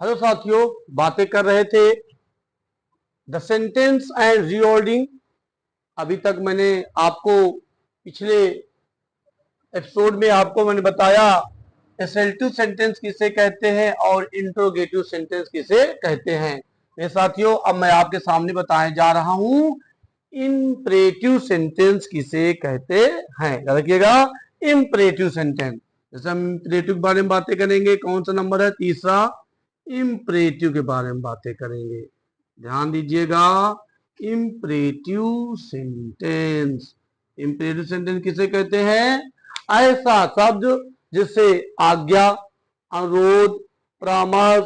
Hello साथियों, बातें कर रहे थे द सेंटेंस एंड रीऑर्डिंग। अभी तक मैंने आपको पिछले एपिसोड में आपको मैंने बताया एसर्टिव सेंटेंस किसे कहते हैं और इंट्रोगेटिव सेंटेंस किसे कहते हैं। मेरे साथियों, अब मैं आपके सामने बताने जा रहा हूं इंपरेटिव सेंटेंस किसे कहते हैं। याद रखिएगा, इंपरेटिव सेंटेंस। जैसे हम इंपरेटिव के बारे में बातें करेंगे, कौन सा नंबर है? तीसरा, इंपरेटिव के बारे में बातें करेंगे। ध्यान दीजिएगा, इंपरेटिव सेंटेंस। इंपरेटिव सेंटेंस किसे कहते हैं? ऐसा शब्द जिससे आज्ञा, अनुरोध, परामर्श,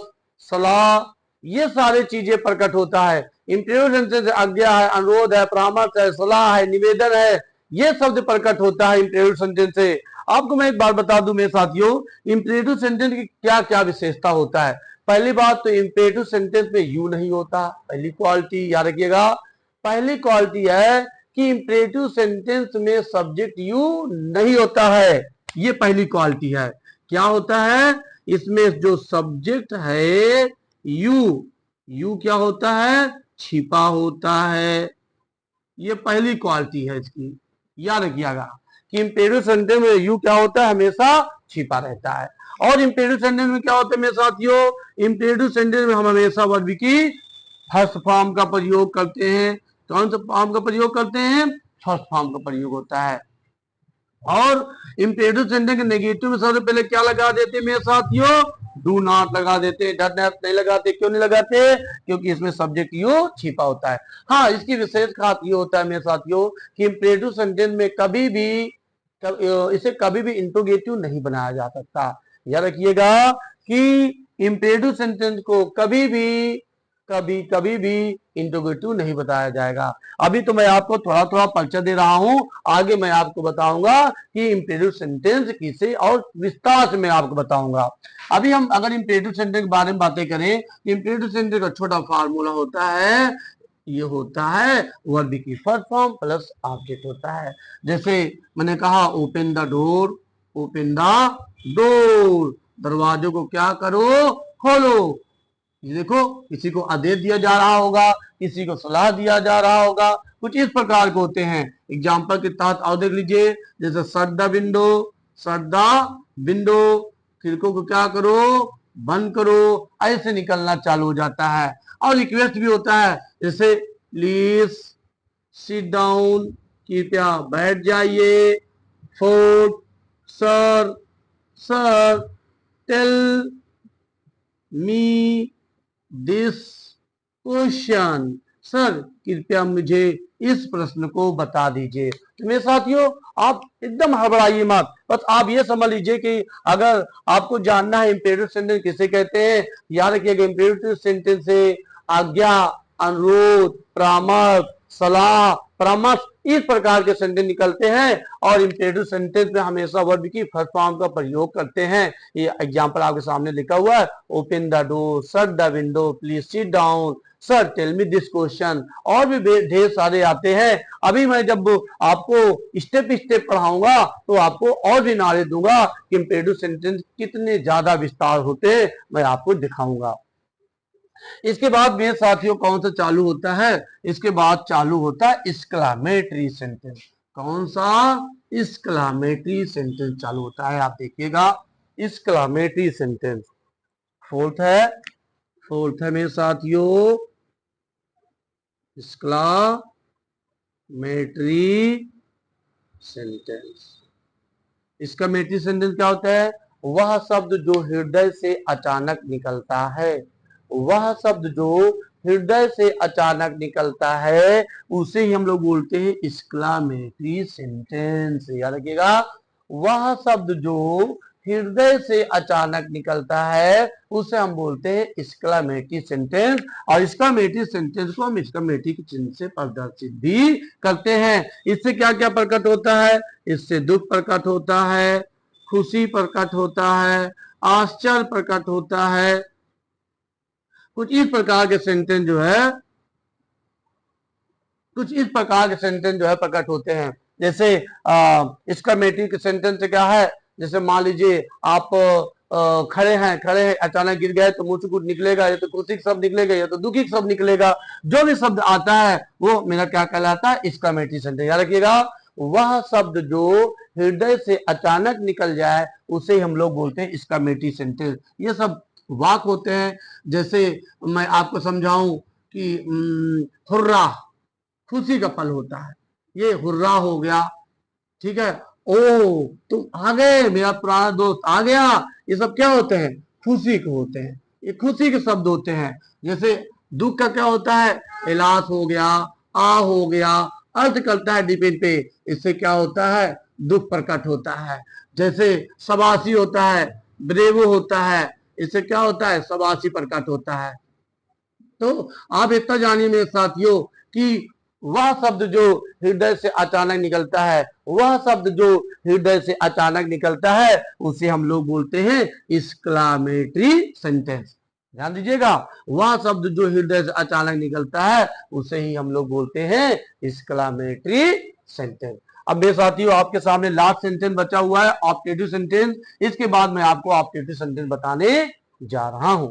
सलाह, ये सारी चीजें प्रकट होता है। इंपरेटिव सेंटेंस आज्ञा है, अनुरोध है, परामर्श है, सलाह है, निवेदन है, ये शब्द प्रकट होता है इंपरेटिव सेंटेंस से। आपको मैं एक बात बता दूं मेरे साथियों, इंपरेटिव सेंटेंस की क्या क्या विशेषता होता है। पहली बात तो इंपरेटिव सेंटेंस में यू नहीं होता, पहली क्वालिटी याद रखिएगा। पहली क्वालिटी है कि इंपरेटिव सेंटेंस में सब्जेक्ट यू नहीं होता है, ये पहली क्वालिटी है। क्या होता है इसमें? जो सब्जेक्ट है यू क्या होता है? छिपा होता है। ये पहली क्वालिटी है इसकी, याद रखिएगा कि इंपरेटिव सेंटेंस में यू क्या होता है? हमेशा छिपा रहता है। और इंपरेटिव सेंटेंस में क्या होता है मेरे साथियों? इंपरेटिव सेंटेंस में हम हमेशा वर्ब की फर्स्ट फॉर्म का प्रयोग करते हैं। कौन सा फॉर्म का प्रयोग करते हैं? फर्स्ट फॉर्म का प्रयोग होता है। और इंपरेटिव सेंटेंस के नेगेटिव में सबसे पहले क्या लगा देते हैं मेरे साथियों? डू नॉट लगा देते, डज नॉट नहीं लगाते। क्यों नहीं लगाते? क्योंकि इसमें सब्जेक्ट यू छिपा होता है। हाँ, इसकी विशेष खास ये होता है मेरे साथियों कि इंपरेटिव सेंटेंस में कभी भी इसे कभी भी इंट्रोगेटिव नहीं बनाया जा सकता। याद रखिएगा कि इंपरेटिव सेंटेंस को कभी भी इंट्रोगेटिव नहीं बताया जाएगा। अभी तो मैं आपको थोड़ा थोड़ा परिचय दे रहा हूं, आगे मैं आपको बताऊंगा कि इंपरेटिव सेंटेंस किसे, और विस्तार से मैं आपको बताऊंगा। अभी हम अगर इंपरेटिव सेंटेंस के बारे में बातें करें, इंपरेटिव सेंटेंस का छोटा फार्मूला होता है, ये होता है वर्ब की फर्स्ट फॉर्म प्लस ऑब्जेक्ट होता है। जैसे मैंने कहा open the door, open the door, दरवाजों को क्या करो? खोलो। ये देखो, किसी को आदेश दिया जा रहा होगा, किसी को सलाह दिया जा रहा होगा, कुछ इस प्रकार के होते हैं। एग्जाम्पल के तहत और देख लीजिए, जैसे shut the window, shut the window, खिड़कों को क्या करो? बंद करो। ऐसे निकलना चालू हो जाता है। और रिक्वेस्ट भी होता है, जैसे प्लीज सिट डाउन, कृपया बैठ जाइए। Fourth, sir, sir, tell me this question, sir कृपया मुझे इस प्रश्न को बता दीजिए। तो मेरे साथियों, आप एकदम हड़बड़ाइए मत, बस आप ये समझ लीजिए कि अगर आपको जानना है इंपरेटिव सेंटेंस किसे कहते हैं, याद रखिएगा इंपरेटिव सेंटेंस से आज्ञा, अनुरोध, परामर्श, सलाह, परामर्श, इस प्रकार के सेंटेंस निकलते हैं। और इंपरेटिव सेंटेंस में हमेशा वर्ब की फर्स्ट फॉर्म का प्रयोग करते हैं। ये एग्जांपल आपके सामने लिखा हुआ है, open the door, shut the window, please sit down, sir tell me this question, और भी ढेर सारे आते हैं। अभी मैं जब आपको स्टेप स्टेप पढ़ाऊंगा तो आपको और भी नॉलेज दूंगा कि इंपरेटिव सेंटेंस कितने ज्यादा विस्तार होते हैं, मैं आपको दिखाऊंगा। इसके बाद मेरे साथियों कौन सा चालू होता है? इसके बाद चालू होता है एक्सक्लेमेटरी सेंटेंस। कौन सा? एक्सक्लेमेटरी सेंटेंस चालू होता है। आप देखिएगा, एक्सक्लेमेटरी सेंटेंस फोर्थ है मेरे साथियों, एक्सक्लेमेटरी सेंटेंस। एक्सक्लेमेटरी सेंटेंस क्या होता है? वह शब्द जो हृदय से अचानक निकलता है, वह शब्द जो हृदय से अचानक निकलता है, उसे ही हम लोग बोलते हैं एक्सक्लेमेटरी सेंटेंस। याद रखिएगा, वह शब्द जो हृदय से अचानक निकलता है उसे हम बोलते हैं एक्सक्लेमेटरी सेंटेंस। और एक्सक्लेमेटरी सेंटेंस को हम एक्सक्लेमेटरी के चिन्ह से प्रदर्शित भी करते हैं। इससे क्या क्या प्रकट होता है? इससे दुख प्रकट होता है, खुशी प्रकट होता है, आश्चर्य प्रकट होता है। कुछ इस प्रकार के सेंटेंस जो है प्रकट होते हैं। जैसे एक्सक्लेमेटरी के सेंटेंस क्या है? जैसे मान लीजिए आप खड़े हैं अचानक गिर गए तो मुंह से कुछ निकलेगा, या तो खुशी का शब्द निकलेगा या तो दुखी का शब्द निकलेगा। जो भी शब्द आता है वो मेरा क्या कहलाता है, एक्सक्लेमेटरी सेंटेंस। याद रखिएगा, वह शब्द जो हृदय से अचानक निकल जाए उसे हम लोग बोलते हैं एक्सक्लेमेटरी सेंटेंस। ये सब वाक होते हैं। जैसे मैं आपको समझाऊं कि हुर्रा खुशी का फल होता है, ये हुर्रा हो गया, ठीक है। ओ तुम आ गए, मेरा पुराना दोस्त आ गया, ये सब क्या होते हैं, खुशी के होते हैं, ये खुशी के शब्द होते हैं। जैसे दुख का क्या होता है, इलास हो गया, आ हो गया, अर्थ करता है डिपेंड पे, इससे क्या होता है, दुख प्रकट होता है। जैसे सबासी होता है, ब्रेवो होता है, इससे क्या होता है, सबासी प्रकट होता है। तो आप इतना जानिए मेरे साथियों कि वह शब्द जो हृदय से अचानक निकलता है, वह शब्द जो हृदय से अचानक निकलता है उसे हम लोग बोलते हैं एक्सक्लेमेटरी सेंटेंस। ध्यान दीजिएगा, वह शब्द जो हृदय से अचानक निकलता है उसे ही हम लोग बोलते हैं एक्सक्लेमेटरी सेंटेंस। अब मेरे साथियों आपके सामने लास्ट सेंटेंस बचा हुआ है ऑप्टेटिव सेंटेंस। इसके बाद मैं आपको ऑप्टेटिव सेंटेंस बताने जा रहा हूं।